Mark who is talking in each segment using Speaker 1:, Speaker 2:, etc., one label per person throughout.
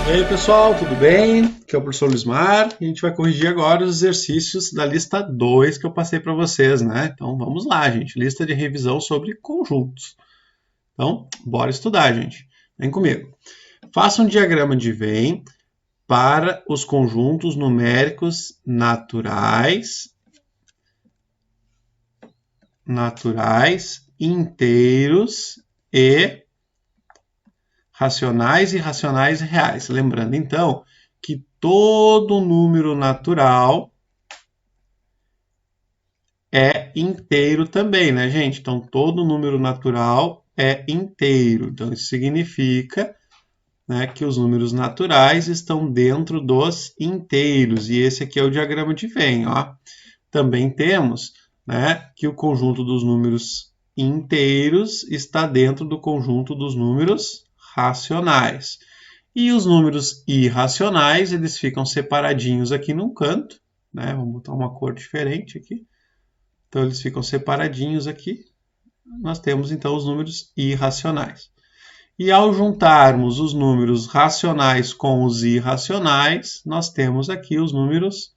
Speaker 1: E aí pessoal, tudo bem? Aqui é o professor Luismar e a gente vai corrigir agora os exercícios da lista 2 que eu passei para vocês, né? Então vamos lá, gente. Lista de revisão sobre conjuntos. Então, bora estudar, gente. Vem comigo. Faça um diagrama de Venn para os conjuntos numéricos naturais, inteiros e racionais, irracionais e reais. Lembrando, então, que todo número natural é inteiro também, né, gente? Então, todo número natural é inteiro. Então, isso significa, né, que os números naturais estão dentro dos inteiros. E esse aqui é o diagrama de Venn, ó. Também temos, né, que o conjunto dos números inteiros está dentro do conjunto dos números racionais. E os números irracionais, eles ficam separadinhos aqui num canto, né? Vamos botar uma cor diferente aqui. Então, eles ficam separadinhos aqui. Nós temos, então, os números irracionais. E ao juntarmos os números racionais com os irracionais, nós temos aqui os números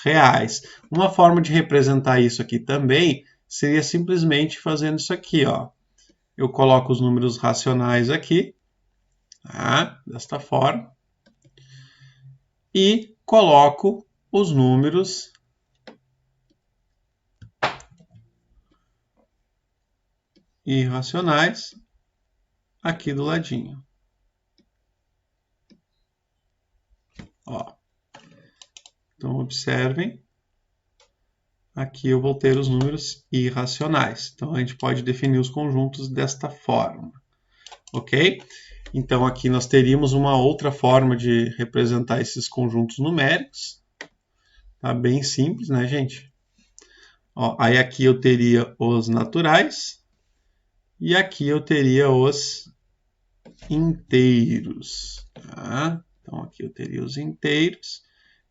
Speaker 1: reais. Uma forma de representar isso aqui também seria simplesmente fazendo isso aqui, ó. Eu coloco os números racionais aqui, tá? Desta forma, e coloco os números irracionais aqui do ladinho. Ó. Então, observem. Aqui eu vou ter os números irracionais. Então, a gente pode definir os conjuntos desta forma. Ok? Então, aqui nós teríamos uma outra forma de representar esses conjuntos numéricos. Tá bem simples, né, gente? Ó, aí aqui eu teria os naturais. E aqui eu teria os inteiros. Tá? Então, aqui eu teria os inteiros.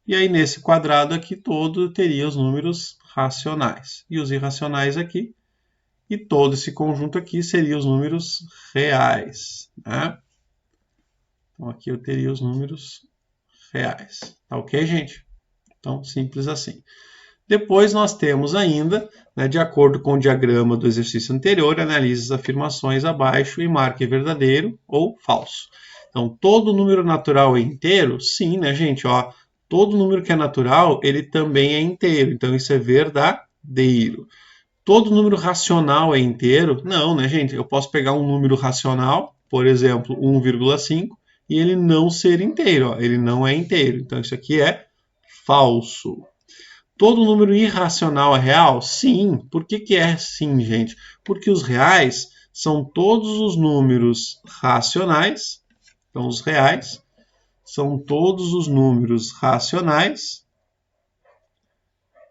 Speaker 1: E aí, nesse quadrado aqui todo, eu teria os números racionais. E os irracionais aqui. E todo esse conjunto aqui seria os números reais. Né? Então, aqui eu teria os números reais. Tá ok, gente? Então, simples assim. Depois nós temos ainda, né, de acordo com o diagrama do exercício anterior, analise as afirmações abaixo e marque verdadeiro ou falso. Então, todo número natural é inteiro? Sim, né, gente? Ó, todo número que é natural, ele também é inteiro. Então, isso é verdadeiro. Todo número racional é inteiro? Não, né, gente? Eu posso pegar um número racional, por exemplo, 1,5, e ele não ser inteiro. Ó, ele não é inteiro. Então, isso aqui é falso. Todo número irracional é real? Sim. Por que é sim, gente? Porque os reais são todos os números racionais. Então, os reais são todos os números racionais,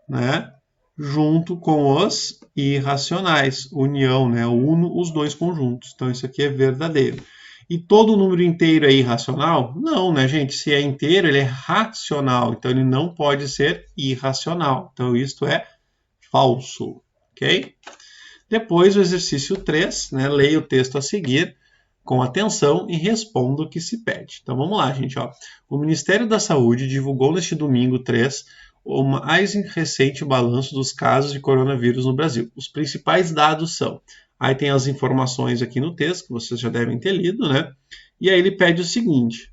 Speaker 1: né? Junto com os irracionais. União, né? Uno os dois conjuntos. Então, isso aqui é verdadeiro. E todo número inteiro é irracional? Não, né, gente? Se é inteiro, ele é racional. Então, ele não pode ser irracional. Então, isto é falso. Ok? Depois, o exercício 3, né? Leia o texto a seguir com atenção e responda o que se pede. Então, vamos lá, gente. Ó. O Ministério da Saúde divulgou neste domingo 3 o mais recente balanço dos casos de coronavírus no Brasil. Os principais dados são... Aí tem as informações aqui no texto, que vocês já devem ter lido, né? E aí ele pede o seguinte: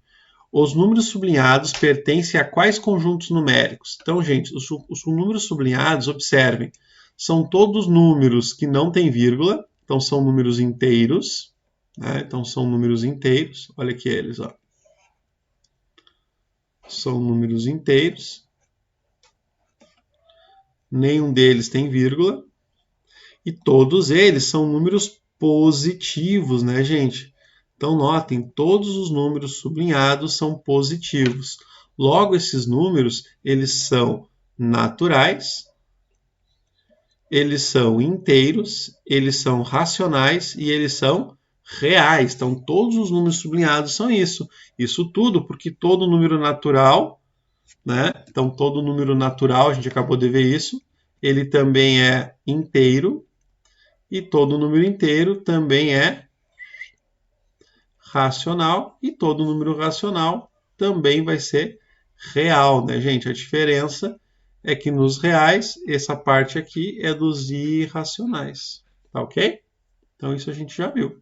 Speaker 1: os números sublinhados pertencem a quais conjuntos numéricos? Então, gente, os números sublinhados, observem, são todos números que não têm vírgula, então são números inteiros, né? Então são números inteiros, olha aqui eles, ó. São números inteiros, nenhum deles tem vírgula. E todos eles são números positivos, né, gente? Então, notem, todos os números sublinhados são positivos. Logo, esses números, eles são naturais, eles são inteiros, eles são racionais e eles são reais. Então, todos os números sublinhados são isso. Isso tudo porque todo número natural, né? Então, todo número natural, a gente acabou de ver isso, ele também é inteiro. E todo número inteiro também é racional. E todo número racional também vai ser real, né, gente? A diferença é que nos reais, essa parte aqui é dos irracionais, tá ok? Então isso a gente já viu.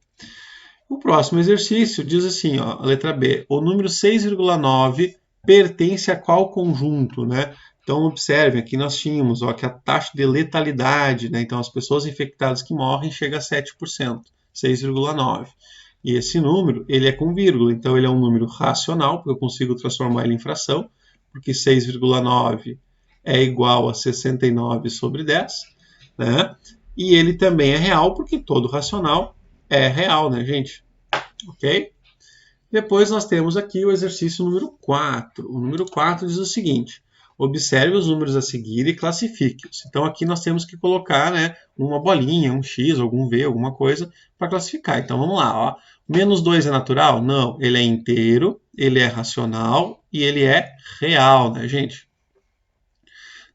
Speaker 1: O próximo exercício diz assim, ó, a letra B, o número 6,9 pertence a qual conjunto, né? Então observem, aqui nós tínhamos ó, que a taxa de letalidade, né? Então as pessoas infectadas que morrem chega a 7%, 6,9. E esse número, ele é com vírgula, então ele é um número racional, porque eu consigo transformar ele em fração, porque 6,9 é igual a 69 sobre 10, né? E ele também é real, porque todo racional é real, né, gente? Ok? Depois nós temos aqui o exercício número 4. O número 4 diz o seguinte: observe os números a seguir e classifique-os. Então aqui nós temos que colocar, né, uma bolinha, um X, algum V, alguma coisa para classificar. Então vamos lá. Ó. Menos 2 é natural? Não. Ele é inteiro, ele é racional e ele é real, né, gente?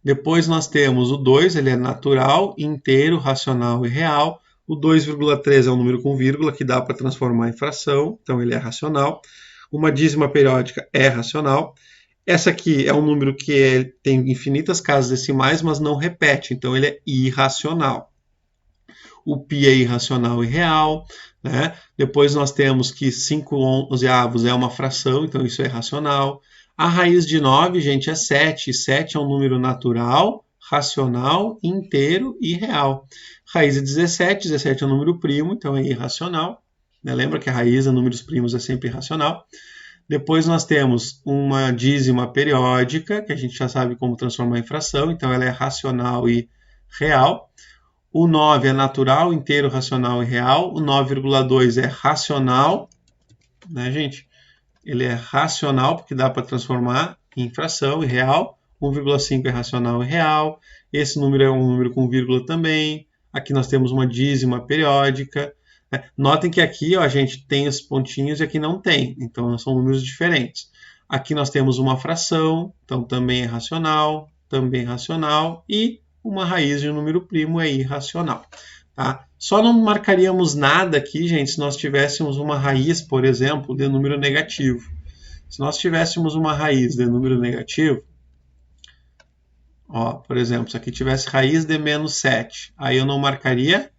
Speaker 1: Depois nós temos o 2, ele é natural, inteiro, racional e real. O 2,3 é um número com vírgula que dá para transformar em fração, então ele é racional. Uma dízima periódica é racional. Essa aqui é um número que tem infinitas casas decimais, mas não repete, então ele é irracional. O π é irracional e real. Né? Depois nós temos que 5/11 é uma fração, então isso é racional. A raiz de 9, gente, é 7. 7 é um número natural, racional, inteiro e real. Raiz de 17, 17 é um número primo, então é irracional. Lembra que a raiz de números primos é sempre irracional. Depois nós temos uma dízima periódica, que a gente já sabe como transformar em fração, então ela é racional e real. O 9 é natural, inteiro, racional e real. O 9,2 é racional, né, gente? Ele é racional, porque dá para transformar em fração e real. 1,5 é racional e real. Esse número é um número com vírgula também. Aqui nós temos uma dízima periódica. Notem que aqui ó, a gente tem os pontinhos e aqui não tem. Então são números diferentes. Aqui nós temos uma fração, então também é racional, e uma raiz de um número primo é irracional. Tá? Só não marcaríamos nada aqui, gente, se nós tivéssemos uma raiz, por exemplo, de número negativo. Se nós tivéssemos uma raiz de número negativo, ó, por exemplo, se aqui tivesse raiz de menos 7, aí eu não marcaria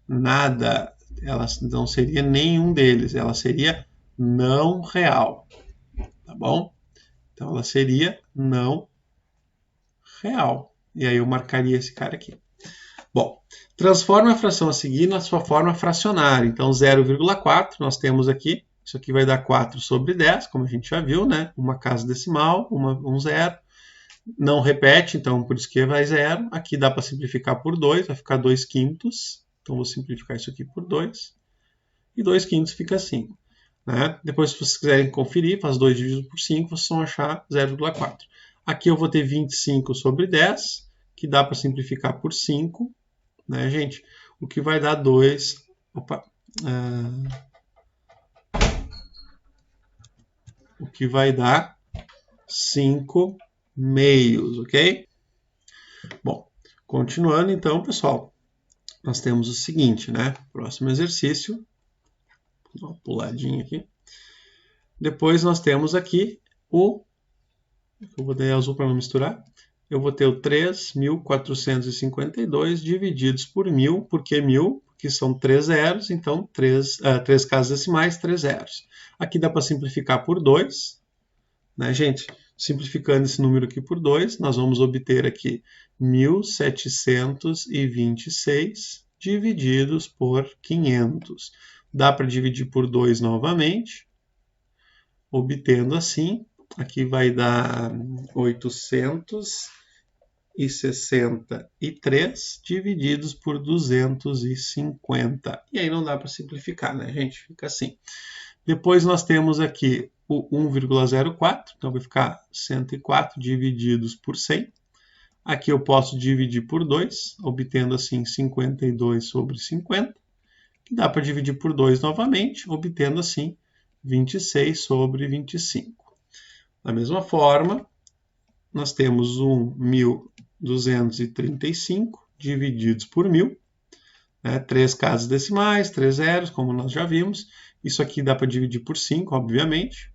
Speaker 1: nada, ela não seria nenhum deles, ela seria não real, tá bom? Então ela seria não real. E aí eu marcaria esse cara aqui. Bom, transforma a fração a seguir na sua forma fracionária. Então 0,4 nós temos aqui, isso aqui vai dar 4 sobre 10, como a gente já viu, né? Uma casa decimal, um zero. Não repete, então por isso que vai 0. Aqui dá para simplificar por 2, vai ficar 2 quintos. Então vou simplificar isso aqui por 2. E 2 quintos fica 5. Né? Depois, se vocês quiserem conferir, faz 2 dividido por 5, vocês vão achar 0,4. Aqui eu vou ter 25 sobre 10, que dá para simplificar por 5. Né, gente? O que vai dar 2... o que vai dar 5 meios, ok? Bom, continuando então, pessoal, nós temos o seguinte, né? Próximo exercício. Vou dar uma puladinha aqui. Depois nós temos aqui o... Eu vou dar azul para não misturar. Eu vou ter o 3.452 divididos por 1.000. Por que 1.000? Porque são 3 zeros, então 3 casas decimais, 3 zeros. Aqui dá para simplificar por 2. Né, gente? Simplificando esse número aqui por 2, nós vamos obter aqui 1.726 divididos por 500. Dá para dividir por 2 novamente, obtendo assim, aqui vai dar 863 divididos por 250. E aí não dá para simplificar, né, gente? Fica assim. Depois nós temos aqui o 1,04, então vai ficar 104 divididos por 100. Aqui eu posso dividir por 2, obtendo assim 52 sobre 50, que dá para dividir por 2 novamente, obtendo assim 26 sobre 25. Da mesma forma, nós temos 1.235 divididos por 1.000, né? 3 casas decimais, 3 zeros, como nós já vimos. Isso aqui dá para dividir por 5, obviamente.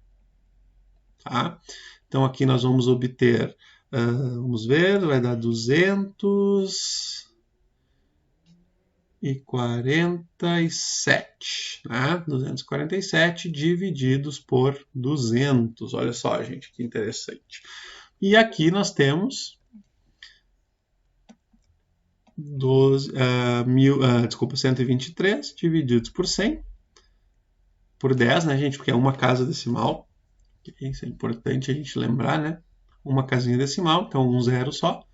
Speaker 1: tá? Então, aqui nós vamos obter, vamos ver, vai dar 247, né? 247 divididos por 200. Olha só, gente, que interessante. E aqui nós temos 123 divididos por 100, por 10, né, gente? Porque é uma casa decimal. Isso é importante a gente lembrar, né? Uma casinha decimal, então um zero só.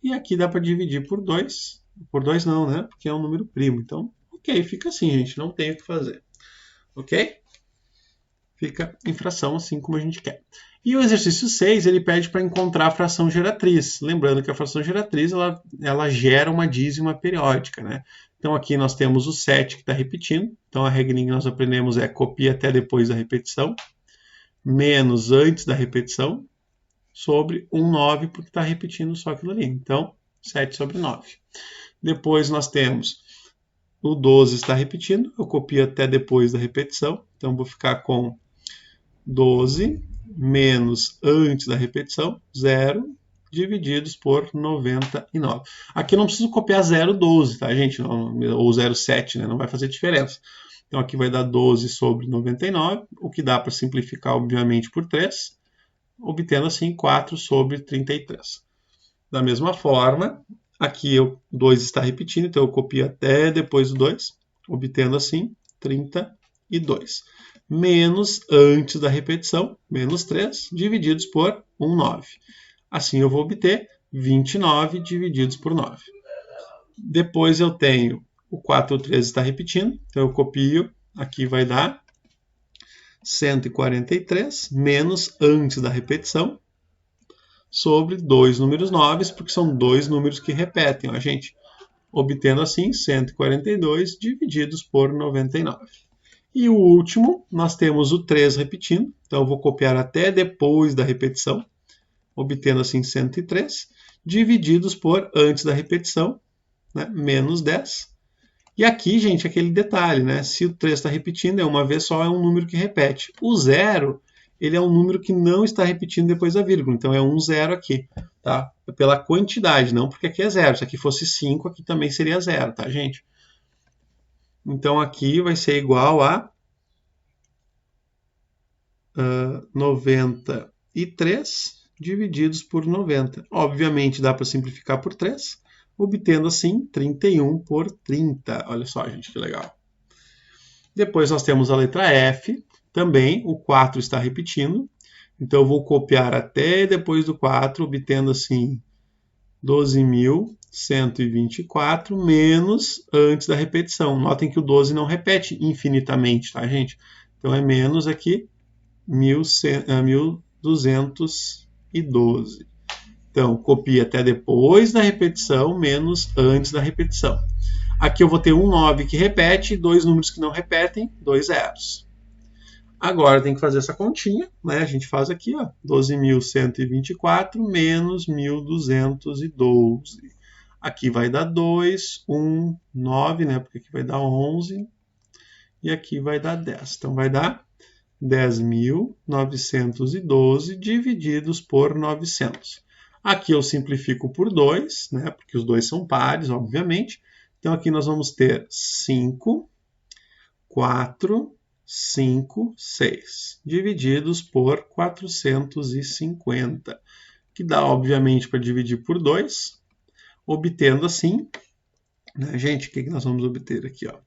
Speaker 1: E aqui dá para dividir por 2. Por 2 não, né? Porque é um número primo. Então, ok, fica assim, gente. Não tem o que fazer. Ok? Fica em fração assim como a gente quer. E o exercício 6, ele pede para encontrar a fração geratriz. Lembrando que a fração geratriz, ela gera uma dízima periódica, né? Então, aqui nós temos o 7 que está repetindo. Então, a regrinha que nós aprendemos é copia até depois da repetição, menos antes da repetição, sobre 9, porque está repetindo só aquilo ali. Então, 7 sobre 9. Depois nós temos o 12 está repetindo, eu copio até depois da repetição. Então, vou ficar com 12 menos antes da repetição, 0, divididos por 99. Aqui eu não preciso copiar 0,12, tá, gente? Não, ou 0,7, né? Não vai fazer diferença. Então, aqui vai dar 12 sobre 99, o que dá para simplificar, obviamente, por 3, obtendo, assim, 4 sobre 33. Da mesma forma, aqui o 2 está repetindo, então eu copio até depois do 2, obtendo, assim, 32. Menos antes da repetição, menos 3, divididos por 9. Assim eu vou obter 29 divididos por 9. Depois eu tenho o 4 ou 13 está repetindo, então eu copio, aqui vai dar 143, menos antes da repetição, sobre 2 números 9, porque são 2 números que repetem, ó, gente. Obtendo assim 142 divididos por 99. E o último, nós temos o 3 repetindo, então eu vou copiar até depois da repetição, obtendo assim 103, divididos por antes da repetição, né, menos 10. E aqui, gente, aquele detalhe, né? Se o 3 está repetindo, é uma vez só, é um número que repete. O 0, ele é um número que não está repetindo depois da vírgula, então é um 0 aqui, tá? É pela quantidade, não porque aqui é 0. Se aqui fosse 5, aqui também seria 0, tá, gente? Então, aqui vai ser igual a 93 divididos por 90. Obviamente, dá para simplificar por 3, obtendo assim 31 por 30. Olha só, gente, que legal. Depois nós temos a letra F. Também o 4 está repetindo. Então, eu vou copiar até depois do 4, obtendo assim 12.124 menos antes da repetição. Notem que o 12 não repete infinitamente, tá, gente? Então, é menos aqui 1.212. Então, copia até depois da repetição, menos antes da repetição. Aqui eu vou ter um 9 que repete, 2 números que não repetem, 2 zeros. Agora tem que fazer essa continha, né? A gente faz aqui, ó, 12.124 menos 1.212. Aqui vai dar 2, 1, 9, né? Porque aqui vai dar 11 e aqui vai dar 10. Então vai dar 10.912 divididos por 900. Aqui eu simplifico por 2, né? Porque os dois são pares, obviamente. Então aqui nós vamos ter 5, 4, 5, 6, divididos por 450, que dá, obviamente, para dividir por 2, obtendo assim, né, gente, o que nós vamos obter aqui, ó?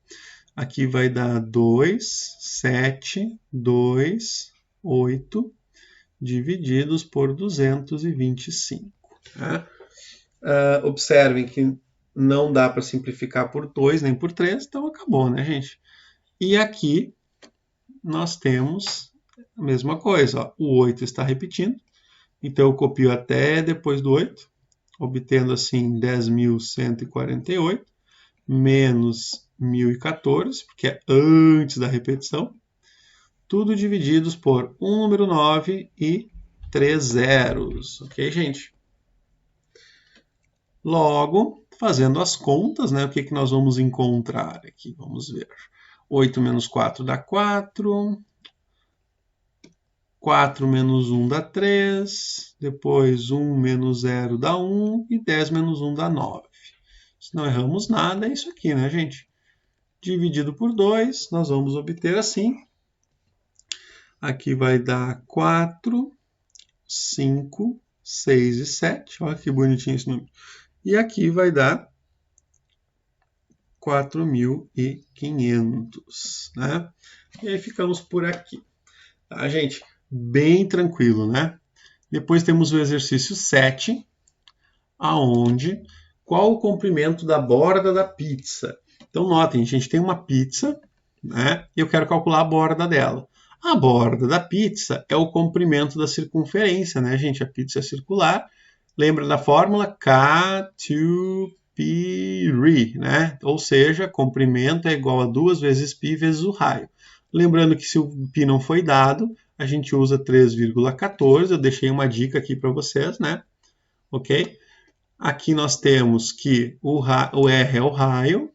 Speaker 1: Aqui vai dar 2, 7, 2, 8, divididos por 225. Né? Observem que não dá para simplificar por 2 nem por 3, então acabou, né, gente? E aqui nós temos a mesma coisa, ó. O 8 está repetindo, então eu copio até depois do 8, obtendo assim 10.148, menos 1.014, porque é antes da repetição, tudo divididos por um número 9 e 3 zeros, ok, gente? Logo, fazendo as contas, né, o que nós vamos encontrar aqui? Vamos ver. 8 menos 4 dá 4. 4 menos 1 dá 3, depois 1 menos 0 dá 1 e 10 menos 1 dá 9. Se não erramos nada, é isso aqui, né, gente? Dividido por 2, nós vamos obter assim. Aqui vai dar 4, 5, 6 e 7. Olha que bonitinho esse número. E aqui vai dar 4.500, né? E aí ficamos por aqui. Tá, gente? Bem tranquilo, né? Depois temos o exercício 7, aonde qual o comprimento da borda da pizza? Então, notem, a gente tem uma pizza, né? E eu quero calcular a borda dela. A borda da pizza é o comprimento da circunferência, né, gente? A pizza é circular. Lembra da fórmula? K2πr, né? Ou seja, comprimento é igual a 2 vezes π vezes o raio. Lembrando que se o π não foi dado, a gente usa 3,14. Eu deixei uma dica aqui para vocês, né? Ok? Aqui nós temos que o R é o raio.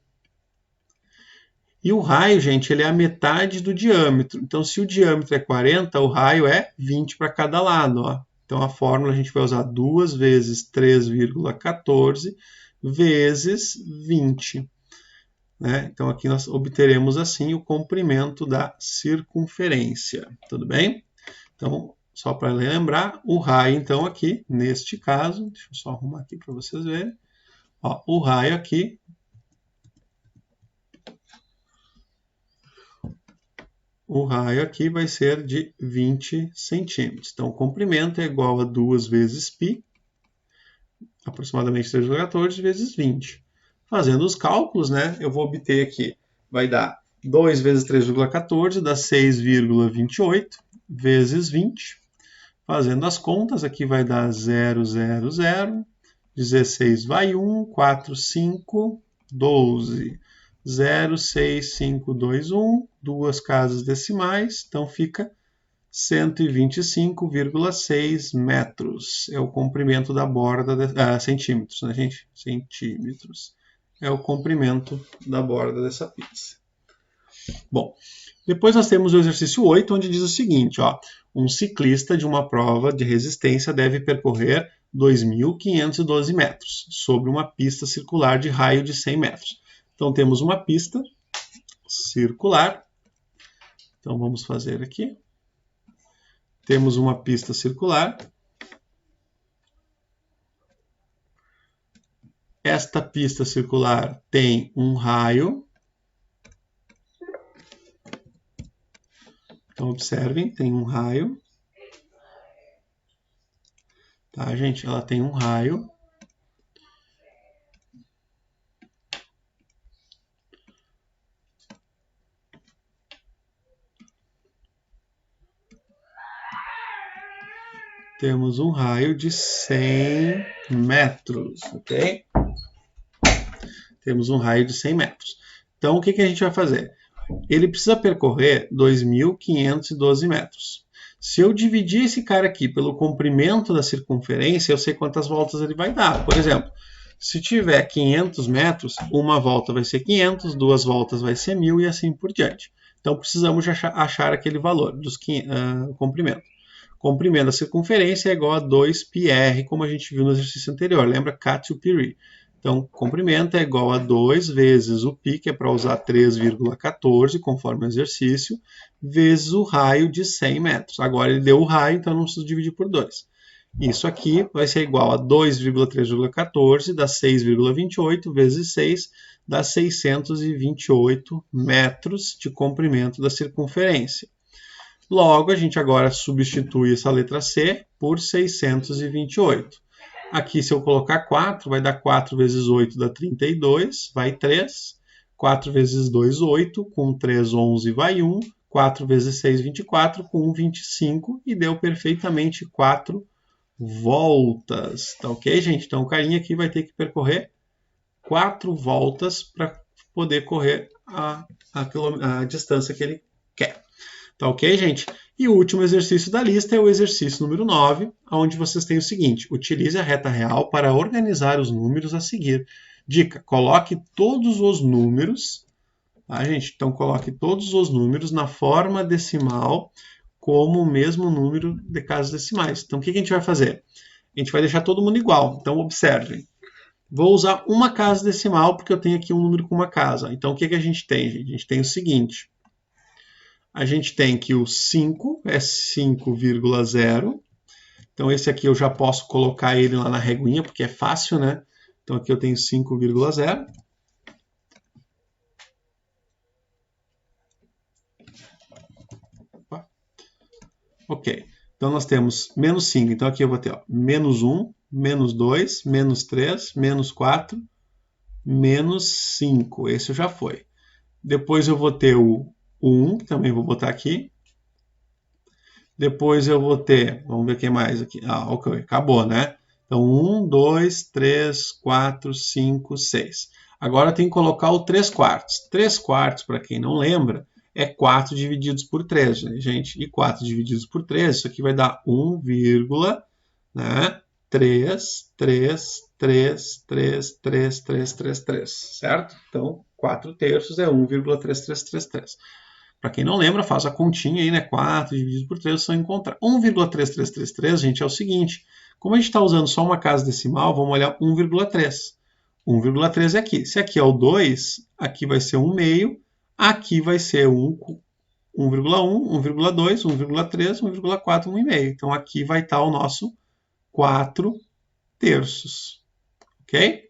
Speaker 1: E o raio, gente, ele é a metade do diâmetro. Então, se o diâmetro é 40, o raio é 20 para cada lado. Ó. Então, a fórmula a gente vai usar 2 vezes 3,14 vezes 20. Né? Então, aqui nós obteremos, assim, o comprimento da circunferência. Tudo bem? Então, só para lembrar, o raio, então, aqui, neste caso, deixa eu só arrumar aqui para vocês verem. Ó, o raio aqui, vai ser de 20 centímetros. Então, o comprimento é igual a 2 vezes π, aproximadamente 3,14 vezes 20. Fazendo os cálculos, né, eu vou obter aqui, vai dar 2 vezes 3,14, dá 6,28 vezes 20. Fazendo as contas, aqui vai dar 0, 0, 0, 16 vai 1, 4, 5, 12, 0, 6, 5, 2, 1, duas casas decimais, então fica 125,6 metros. É o comprimento da borda, centímetros, né, gente? Centímetros. É o comprimento da borda dessa pizza. Bom, depois nós temos o exercício 8, onde diz o seguinte, ó, um ciclista de uma prova de resistência deve percorrer 2.512 metros sobre uma pista circular de raio de 100 metros. Então, temos uma pista circular. Então, vamos fazer aqui. Temos uma pista circular. Esta pista circular tem um raio. Então, observem, tem um raio. Tá, gente? Ela tem um raio. Temos um raio de 100 metros, ok? Temos um raio de 100 metros. Então, o que a gente vai fazer? Ele precisa percorrer 2.512 metros. Se eu dividir esse cara aqui pelo comprimento da circunferência, eu sei quantas voltas ele vai dar. Por exemplo, se tiver 500 metros, uma volta vai ser 500, duas voltas vai ser 1.000 e assim por diante. Então, precisamos achar aquele valor dos comprimento. Comprimento da circunferência é igual a 2πr, como a gente viu no exercício anterior. Lembra? K2πr. Então, comprimento é igual a 2 vezes o π, que é para usar 3,14, conforme o exercício, vezes o raio de 100 metros. Agora ele deu o raio, então não preciso dividir por 2. Isso aqui vai ser igual a 2,314, dá 6,28, vezes 6, dá 628 metros de comprimento da circunferência. Logo, a gente agora substitui essa letra C por 628. Aqui, se eu colocar 4, vai dar 4 vezes 8 dá 32, vai 3. 4 vezes 2, 8. Com 3, 11, vai 1. 4 vezes 6, 24. Com 1, 25. E deu perfeitamente 4 voltas. Tá ok, gente? Então, o carinha aqui vai ter que percorrer 4 voltas para poder correr a distância que ele quer. Tá ok, gente? E o último exercício da lista é o exercício número 9, onde vocês têm o seguinte: utilize a reta real para organizar os números a seguir. Dica: coloque todos os números, tá, gente? Então, coloque todos os números na forma decimal como o mesmo número de casas decimais. Então, o que a gente vai fazer? A gente vai deixar todo mundo igual. Então, observem. Vou usar uma casa decimal, porque eu tenho aqui um número com uma casa. Então, o que a gente tem, gente? A gente tem o seguinte. A gente tem que o 5 é 5,0. Então, esse aqui eu já posso colocar ele lá na reguinha, porque é fácil, né? Então, aqui eu tenho 5,0. Ok. Então, nós temos menos 5. Então, aqui eu vou ter ó, menos 1, menos 2, menos 3, menos 4, menos 5. Esse já foi. Depois eu vou ter o 1, que também vou botar aqui. Depois eu vou ter, vamos ver o que mais aqui. Ah, ok, acabou, né? Então, 1, 2, 3, 4, 5, 6. Agora eu tenho que colocar o 3 quartos. 3 quartos, para quem não lembra, é 4 divididos por 3, né, gente? E 4 divididos por 3, isso aqui vai dar 1, né? 3, 3, 3, 3, 3, 3, 3, 3, certo? Então, 4 terços é 1,3333. Para quem não lembra, faz a continha aí, né? 4 dividido por 3, só encontrar. 1,3333, gente, é o seguinte. Como a gente está usando só uma casa decimal, vamos olhar 1,3. 1,3 é aqui. Se aqui é o 2, aqui vai ser 1 meio, aqui vai ser 1,1, 1,2, 1,3, 1,4, 1,5. Então, aqui vai estar o nosso 4 terços. Ok?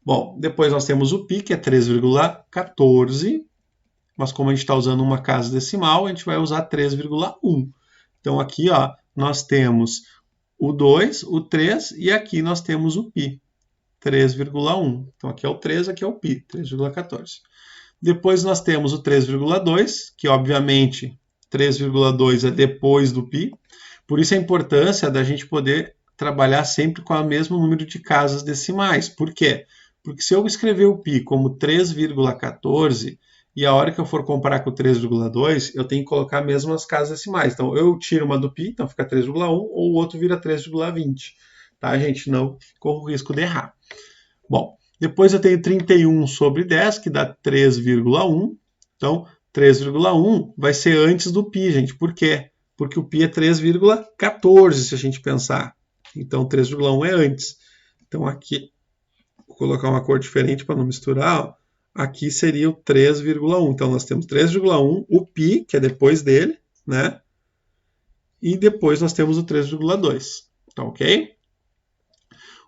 Speaker 1: Bom, depois nós temos o π, que é 3,14. Mas como a gente está usando uma casa decimal, a gente vai usar 3,1. Então, aqui ó, nós temos o 2, o 3 e aqui nós temos o π, 3,1. Então, aqui é o 3, aqui é o π, 3,14. Depois nós temos o 3,2, que obviamente 3,2 é depois do π. Por isso a importância da gente poder trabalhar sempre com o mesmo número de casas decimais. Por quê? Porque se eu escrever o π como 3,14, e a hora que eu for comparar com o 3,2, eu tenho que colocar mesmo as casas decimais. Então, eu tiro uma do π, então fica 3,1, ou o outro vira 3,20. Tá, gente? Não corro o risco de errar. Bom, depois eu tenho 31 sobre 10, que dá 3,1. Então, 3,1 vai ser antes do π, gente. Por quê? Porque o π é 3,14, se a gente pensar. Então, 3,1 é antes. Então, aqui, vou colocar uma cor diferente para não misturar, ó. Aqui seria o 3,1. Então, nós temos 3,1, o π, que é depois dele, né? E depois nós temos o 3,2. Tá ok?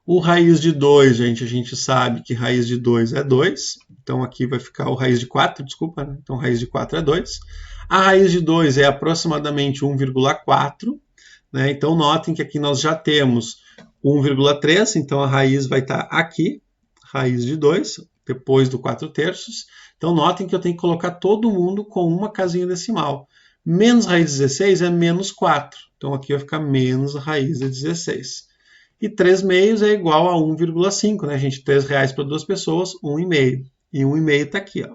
Speaker 1: O raiz de 2, gente, a gente sabe que raiz de 2 é 2. Então, aqui vai ficar o raiz de 4, desculpa, né? Então, raiz de 4 é 2. A raiz de 2 é aproximadamente 1,4. Né? Então, notem que aqui nós já temos 1,3. Então, a raiz vai estar aqui, raiz de 2. Depois do 4 terços. Então, notem que eu tenho que colocar todo mundo com uma casinha decimal. Menos raiz de 16 é menos 4. Então, aqui vai ficar menos raiz de 16. E 3 meios é igual a 1,5, né, gente? R$3 para 2 pessoas, 1,5. E 1,5 está aqui, ó.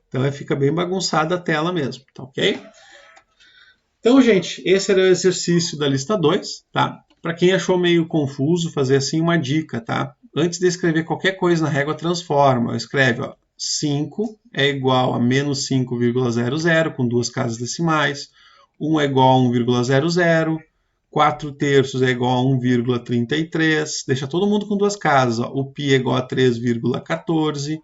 Speaker 1: Então, fica bem bagunçada a tela mesmo, tá ok? Então, gente, esse era o exercício da lista 2, tá? Para quem achou meio confuso, fazer assim uma dica, tá? Antes de escrever qualquer coisa na régua transforma, escreve, ó, 5 é igual a menos 5,00, com duas casas decimais. 1 é igual a 1,00. 4 terços é igual a 1,33. Deixa todo mundo com duas casas. Ó. O π é igual a 3,14.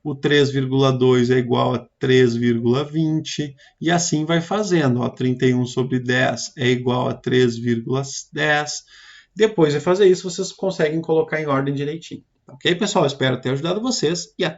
Speaker 1: O 3,2 é igual a 3,20. E assim vai fazendo. Ó. 31 sobre 10 é igual a 3,10. Depois de fazer isso, vocês conseguem colocar em ordem direitinho. Ok, pessoal? Espero ter ajudado vocês e até.